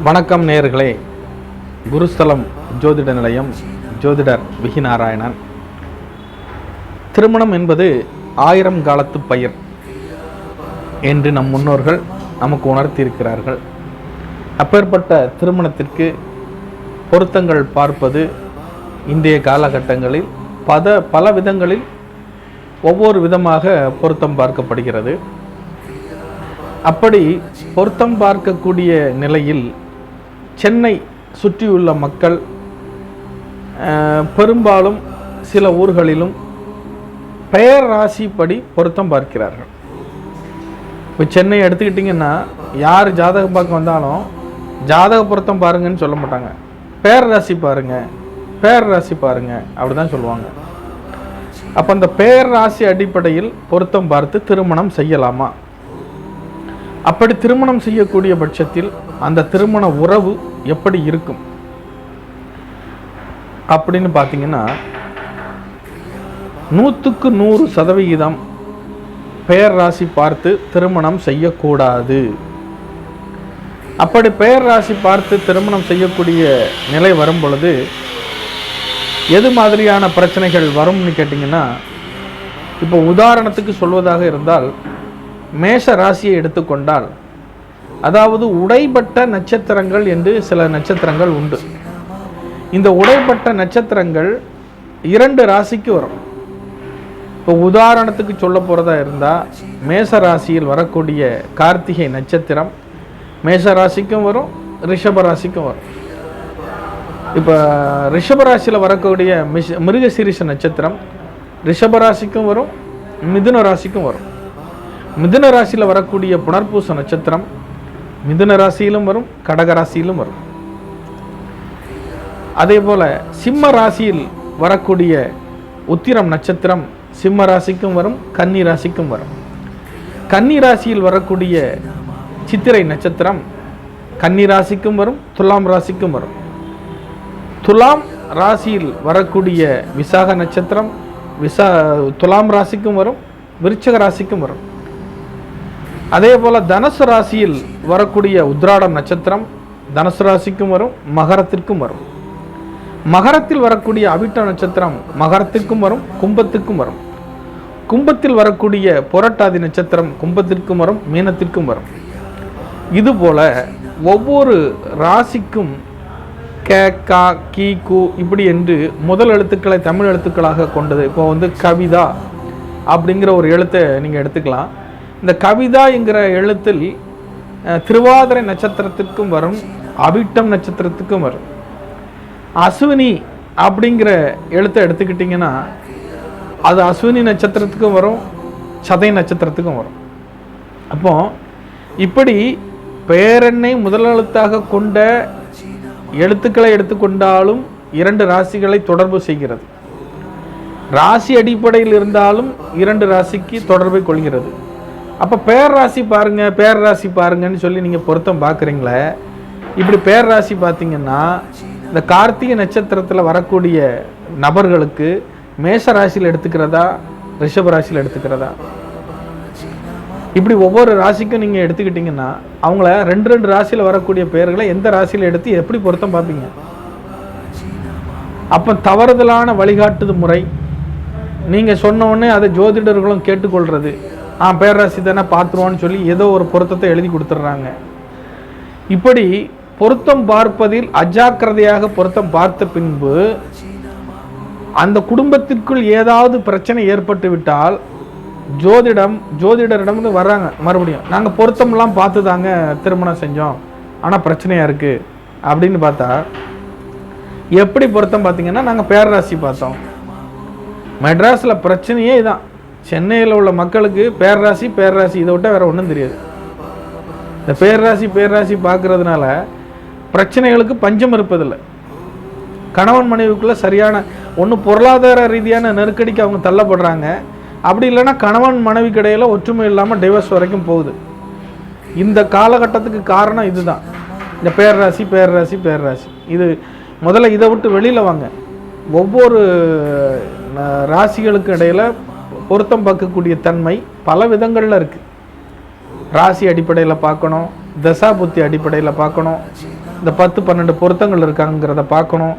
வணக்கம் நேயர்களே. குருஸ்தலம் ஜோதிட நிலையம் ஜோதிடர் வி நாராயணன். திருமணம் என்பது 1000 காலத்து பயிர் என்று நம் முன்னோர்கள் நமக்கு உணர்த்தியிருக்கிறார்கள். அப்பேற்பட்ட திருமணத்திற்கு பொருத்தங்கள் பார்ப்பது இன்றைய காலகட்டங்களில் பல விதங்களில் ஒவ்வொரு விதமாக பொருத்தம் பார்க்கப்படுகிறது. அப்படி பொருத்தம் பார்க்கக்கூடிய நிலையில் சென்னை சுற்றியுள்ள மக்கள் பெரும்பாலும் சில ஊர்களிலும் பெயர் ராசிப்படி பொருத்தம் பார்க்கிறார்கள். இப்போ சென்னை எடுத்துக்கிட்டிங்கன்னா யார் ஜாதகம் பார்க்க வந்தாலும் ஜாதக பொருத்தம் பாருங்கன்னு சொல்ல மாட்டாங்க, பெயர் ராசி பாருங்க, பெயர் ராசி பாருங்க அப்படி தான் சொல்லுவாங்க. அப்போ அந்த பெயர் ராசி அடிப்படையில் பொருத்தம் பார்த்து திருமணம் செய்யலாமா? அப்படி திருமணம் செய்யக்கூடிய பட்சத்தில் அந்த திருமண உறவு எப்படி இருக்கும் அப்படின்னு பார்த்தீங்கன்னா 100% பெயர் ராசி பார்த்து திருமணம் செய்யக்கூடாது. அப்படி பெயர் ராசி பார்த்து திருமணம் செய்யக்கூடிய நிலை வரும் பொழுது எது மாதிரியான பிரச்சனைகள் வரும்னு கேட்டிங்கன்னா, இப்போ உதாரணத்துக்கு சொல்வதாக இருந்தால் மேஷ ராசியை எடுத்துக்கொண்டால், அதாவது உடைப்பட்ட நட்சத்திரங்கள் என்று சில நட்சத்திரங்கள் உண்டு. இந்த உடைப்பட்ட நட்சத்திரங்கள் 2 ராசிக்கு வரும். இப்போ உதாரணத்துக்கு சொல்ல போகிறதா இருந்தால் மேஷ ராசியில் வரக்கூடிய கார்த்திகை நட்சத்திரம் மேஷ ராசிக்கும் வரும், ரிஷப ராசிக்கும் வரும். இப்போ ரிஷப ராசியில் வரக்கூடிய மிருகசீரிஷ நட்சத்திரம் ரிஷப ராசிக்கும் வரும், மிதுன ராசிக்கும் வரும். மிதுன ராசியில் வரக்கூடிய புனர்பூச நட்சத்திரம் மிதுன ராசியிலும் வரும், கடக ராசியிலும் வரும். அதே போல சிம்ம ராசியில் வரக்கூடிய உத்திரம் நட்சத்திரம் சிம்ம ராசிக்கும் வரும், கன்னி ராசிக்கும் வரும். கன்னி ராசியில் வரக்கூடிய சித்திரை நட்சத்திரம் கன்னி ராசிக்கும் வரும், துலாம் ராசிக்கும் வரும். துலாம் ராசியில் வரக்கூடிய விசாக நட்சத்திரம் துலாம் ராசிக்கும் வரும், விருச்சிக ராசிக்கும் வரும். அதே போல தனுசு ராசியில் வரக்கூடிய உத்ராடம் நட்சத்திரம் தனுசு ராசிக்கும் வரும், மகரத்திற்கும் வரும். மகரத்தில் வரக்கூடிய அவிட்ட நட்சத்திரம் மகரத்திற்கும் வரும், கும்பத்திற்கும் வரும். கும்பத்தில் வரக்கூடிய புரட்டாதி நட்சத்திரம் கும்பத்திற்கும் வரும், மீனத்திற்கும் வரும். இதுபோல ஒவ்வொரு ராசிக்கும் க, கா, கி, கு இப்படி என்று முதல் எழுத்துக்களை தமிழ் எழுத்துக்களாக கொண்டது. இப்போ கவிதா அப்படிங்கிற ஒரு எழுத்தை நீங்கள் எடுத்துக்கலாம். இந்த கவிதா என்கிற எழுத்தில் திருவாதிரை நட்சத்திரத்திற்கும் வரும், அவிட்டம் நட்சத்திரத்துக்கும் வரும். அஸ்வினி அப்படிங்கிற எழுத்தை எடுத்துக்கிட்டிங்கன்னா அது அஸ்வினி நட்சத்திரத்துக்கும் வரும், சதய நட்சத்திரத்துக்கும் வரும். அப்போ இப்படி பேரெண்ணை முதல் எழுத்தாக கொண்ட எழுத்துக்களை எடுத்துக்கொண்டாலும் 2 ராசிகளை தொடர்பு செய்கிறது. ராசி அடிப்படையில் இருந்தாலும் 2 ராசிக்கு தொடர்பை கொள்கிறது. அப்போ பேர் ராசி பாருங்க, பேர் ராசி பாருங்கன்னு சொல்லி நீங்கள் பொருத்தம் பார்க்குறீங்களே. இப்படி பேர் ராசி பார்த்தீங்கன்னா இந்த கார்த்திகை நட்சத்திரத்தில் வரக்கூடிய நபர்களுக்கு மேஷ ராசியில் எடுத்துக்கிறதா, ரிஷப ராசியில் எடுத்துக்கிறதா, இப்படி ஒவ்வொரு ராசிக்கும் நீங்கள் எடுத்துக்கிட்டிங்கன்னா அவங்கள 2 ராசியில் வரக்கூடிய பெயர்களை எந்த ராசியில் எடுத்து எப்படி பொருத்தம் பார்ப்பீங்க? அப்போ தவறுதலான வழிகாட்டுது முறை. நீங்கள் சொன்ன உடனே அதை ஜோதிடர்களும் கேட்டுக்கொள்வது, பேராசி தானே பார்த்துருவோன்னு சொல்லி ஏதோ ஒரு பொருத்தத்தை எழுதி கொடுத்துட்றாங்க. இப்படி பொருத்தம் பார்ப்பதில் அஜாக்கிரதையாக பொருத்தம் பார்த்த பின்பு அந்த குடும்பத்திற்குள் ஏதாவது பிரச்சனை ஏற்பட்டு விட்டால் ஜோதிடரிடம் வர்றாங்க. மறுபடியும் நாங்கள் பொருத்தம்லாம் பார்த்து தாங்க திருமணம் செஞ்சோம், ஆனால் பிரச்சனையாக இருக்குது அப்படின்னு பார்த்தா எப்படி பொருத்தம் பார்த்தீங்கன்னா நாங்கள் பேரராசி பார்த்தோம். மெட்ராஸில் பிரச்சனையே இதான். சென்னையில் உள்ள மக்களுக்கு பேரராசி இதை விட்டால் வேறு ஒன்றும் தெரியாது. இந்த பேரராசி பார்க்கறதுனால பிரச்சனைகளுக்கு பஞ்சம் இருப்பதில்லை. கணவன் மனைவிக்குள்ளே சரியான ஒன்று பொருளாதார ரீதியான நெருக்கடிக்கு அவங்க தள்ளப்படுறாங்க. அப்படி இல்லைன்னா கணவன் மனைவி இடையில் ஒற்றுமை இல்லாமல் டைவர்ஸ் வரைக்கும் போகுது. இந்த காலகட்டத்துக்கு காரணம் இதுதான். இந்த பேரராசி இது முதல்ல இதை விட்டு வெளியில் வாங்க. ஒவ்வொரு ராசிகளுக்கு இடையில் பொருத்தம் பார்க்கக்கூடிய தன்மை பல விதங்களில் இருக்குது. ராசி அடிப்படையில் பார்க்கணும், தசா புத்தி அடிப்படையில் பார்க்கணும், இந்த 10-12 பொருத்தங்கள் இருக்காங்கிறத பார்க்கணும்.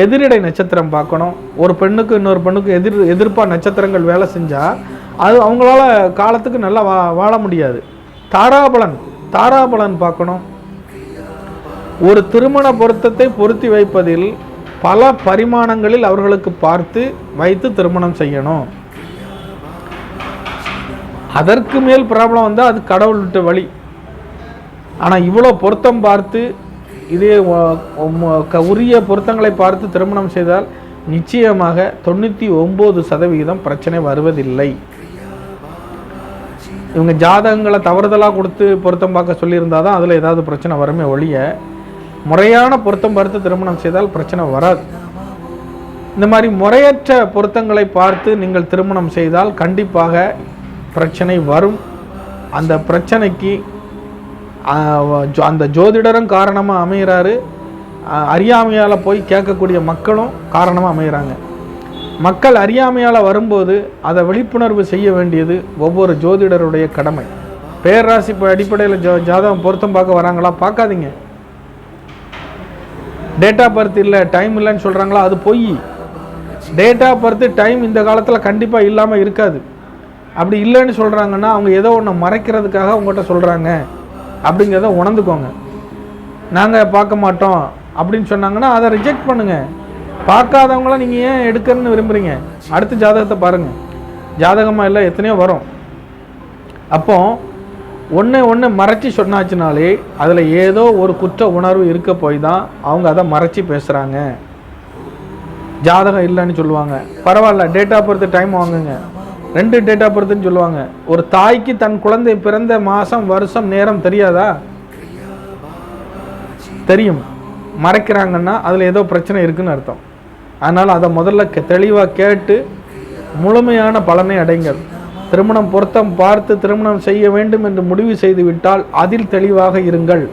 எதிரிடை நட்சத்திரம் பார்க்கணும். ஒரு பெண்ணுக்கு இன்னொரு பெண்ணுக்கு எதிர்ப்பாக நட்சத்திரங்கள் வேலை செஞ்சால் அது அவங்களால காலத்துக்கு நல்லா வாழ முடியாது. தாராபலன் பார்க்கணும். ஒரு திருமண பொருத்தத்தை பொருத்தி வைப்பதில் பல பரிமாணங்களில் அவர்களுக்கு பார்த்து வைத்து திருமணம் செய்யணும். அதற்கு மேல் ப்ராப்ளம் வந்தால் அது கடவுள் விட்ட வழி. ஆனால் இவ்வளோ பொருத்தம் பார்த்து இதே உரிய பொருத்தங்களை பார்த்து திருமணம் செய்தால் நிச்சயமாக 99% பிரச்சனை வருவதில்லை. இவங்க ஜாதகங்களை தவறுதலாக கொடுத்து பொருத்தம் பார்க்க சொல்லியிருந்தால் தான் அதில் ஏதாவது பிரச்சனை வருமே ஒழிய முறையான பொருத்தம் பார்த்து திருமணம் செய்தால் பிரச்சனை வராது. இந்த மாதிரி முறையற்ற பொருத்தங்களை பார்த்து நீங்கள் திருமணம் செய்தால் கண்டிப்பாக பிரச்சனை வரும். அந்த பிரச்சனைக்கு அந்த ஜோதிடரும் காரணமாக அமைகிறாரு. அறியாமையால் போய் கேட்கக்கூடிய மக்களும் காரணமாக அமைகிறாங்க. மக்கள் அறியாமையால் வரும்போது அதை விழிப்புணர்வு செய்ய வேண்டியது ஒவ்வொரு ஜோதிடருடைய கடமை. பேராசி அடிப்படையில் ஜாதகம் பொருத்தம் பார்க்க வராங்களா? பார்க்காதீங்க. டேட் ஆஃப் பர்த் இல்லை, டைம் இல்லைன்னு சொல்கிறாங்களா? அது பொய். டேட் ஆஃப் பர்த் டைம் இந்த காலத்தில் கண்டிப்பாக இல்லாமல் இருக்காது. அப்படி இல்லைன்னு சொல்கிறாங்கன்னா அவங்க ஏதோ ஒன்று மறைக்கிறதுக்காக உங்கள்கிட்ட சொல்கிறாங்க அப்படிங்கிறத உணர்ந்துக்கோங்க. நாங்கள் பார்க்க மாட்டோம் அப்படின்னு சொன்னாங்கன்னா அதை ரிஜெக்ட் பண்ணுங்கள். பார்க்காதவங்களாம் நீங்கள் ஏன் எடுக்கணும்னு விரும்புகிறீங்க? அடுத்த ஜாதகத்தை பாருங்கள். ஜாதகமாக இல்லை எத்தனையோ வரும். அப்போ ஒன்று மறைச்சி சொன்னாச்சுனாலே அதில் ஏதோ ஒரு குற்ற உணர்வு இருக்க போய் தான் அவங்க அதை மறைச்சி பேசுகிறாங்க. ஜாதகம் இல்லைன்னு சொல்லுவாங்க. பரவாயில்ல, டேட் ஆஃப் பர்த் டைம் வாங்குங்க. 2 டேட் ஆஃப் பர்த்னு சொல்லுவாங்க. ஒரு தாய்க்கு தன் குழந்தை பிறந்த மாதம் வருஷம் நேரம் தெரியாதா? தெரியும். மறைக்கிறாங்கன்னா அதில் ஏதோ பிரச்சனை இருக்குன்னு அர்த்தம். அதனால் அதை முதல்ல தெளிவாக கேட்டு முழுமையான பலனை அடைங்கள். திருமணம் பொருத்தம் பார்த்து திருமணம் செய்ய வேண்டும் என்று முடிவு செய்து விட்டால் அதில் தெளிவாக இருங்கள்.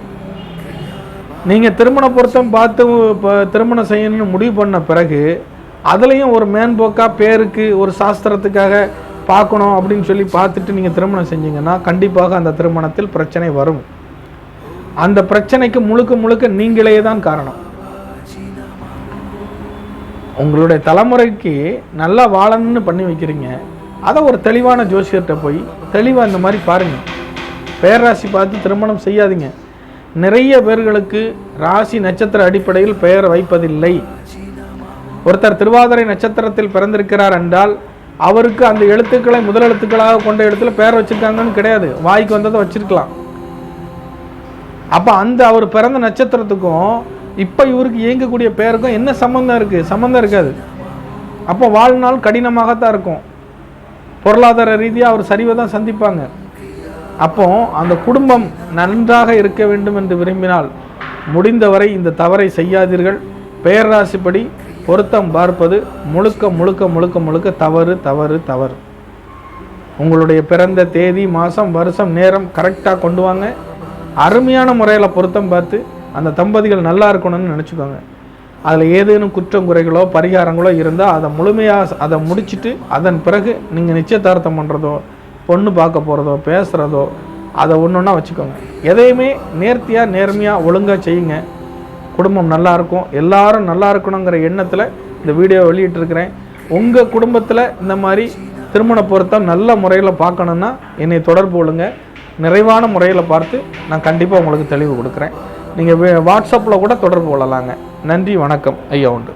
நீங்கள் திருமண பொருத்தம் பார்த்து திருமணம் செய்யணும்னு முடிவு பண்ண பிறகு அதுலேயும் ஒரு மேன்போக்காக பேருக்கு ஒரு சாஸ்திரத்துக்காக பார்க்கணும் அப்படின்னு சொல்லி பார்த்துட்டு நீங்கள் திருமணம் செஞ்சீங்கன்னா கண்டிப்பாக அந்த திருமணத்தில் பிரச்சனை வரும். அந்த பிரச்சனைக்கு முழுக்க நீங்களே தான் காரணம். உங்களுடைய தலைமுறைக்கு நல்லா வாழணும்னு பண்ணி வைக்கிறீங்க. அதை ஒரு தெளிவான ஜோசியர்கிட்ட போய் தெளிவாக இந்த மாதிரி பாருங்கள். பேராசி பார்த்து திருமணம் செய்யாதீங்க. நிறைய பேர்களுக்கு ராசி நட்சத்திர அடிப்படையில் பெயர் வைப்பதில்லை. ஒருத்தர் திருவாதிரை நட்சத்திரத்தில் பிறந்திருக்கிறார் என்றால் அவருக்கு அந்த எழுத்துக்களை முதல் எழுத்துக்களாக கொண்ட இடத்துல பெயர் வச்சுருக்காங்கன்னு கிடையாது. வாய்க்கு வந்ததை வச்சுருக்கலாம். அப்போ அந்த அவர் பிறந்த நட்சத்திரத்துக்கும் இப்போ இவருக்கு இயங்கக்கூடிய பெயருக்கும் என்ன சம்மந்தம் இருக்குது? சம்மந்தம் இருக்காது. அப்போ வாழ்நாள் கடினமாகத்தான் இருக்கும். பொருளாதார ரீதியாக அவர் சரிவை தான் சந்திப்பாங்க. அப்போ அந்த குடும்பம் நன்றாக இருக்க வேண்டும் என்று விரும்பினால் முடிந்தவரை இந்த தவறை செய்யாதீர்கள். பெயர் ராசிப்படி பொருத்தம் பார்ப்பது முழுக்க தவறு. உங்களுடைய பிறந்த தேதி, மாதம், வருஷம், நேரம் கரெக்டாக கொண்டு வாங்க. அருமையான முறையில் பொருத்தம் பார்த்து அந்த தம்பதிகள் நல்லா இருக்கணும்னு நினச்சிக்கோங்க. அதில் ஏதேனும் குற்றம் குறைகளோ பரிகாரங்களோ இருந்தால் அதை முழுமையாக அதை முடிச்சுட்டு அதன் பிறகு நீங்கள் நிச்சயதார்த்தம் பண்ணுறதோ பொண்ணு பார்க்க போகிறதோ பேசுகிறதோ அதை ஒன்றா வச்சுக்கோங்க. எதையுமே நேர்த்தியாக நேர்மையாக ஒழுங்காக செய்யுங்க. குடும்பம் நல்லாயிருக்கும். எல்லாரும் நல்லா இருக்கணுங்கிற எண்ணத்தில் இந்த வீடியோ வெளியிட்டிருக்கிறேன். உங்கள் குடும்பத்தில் இந்த மாதிரி திருமண பொருத்தம் நல்ல முறையில் பார்க்கணுன்னா என்னை தொடர்பு கொள்ளுங்க. நிறைவான முறையில் பார்த்து நான் கண்டிப்பாக உங்களுக்கு தெளிவு கொடுக்குறேன். நீங்கள் வாட்ஸ்அப்பில் கூட தொடர்பு கொள்ளலாங்க. நன்றி, வணக்கம். ஐயா உண்டு.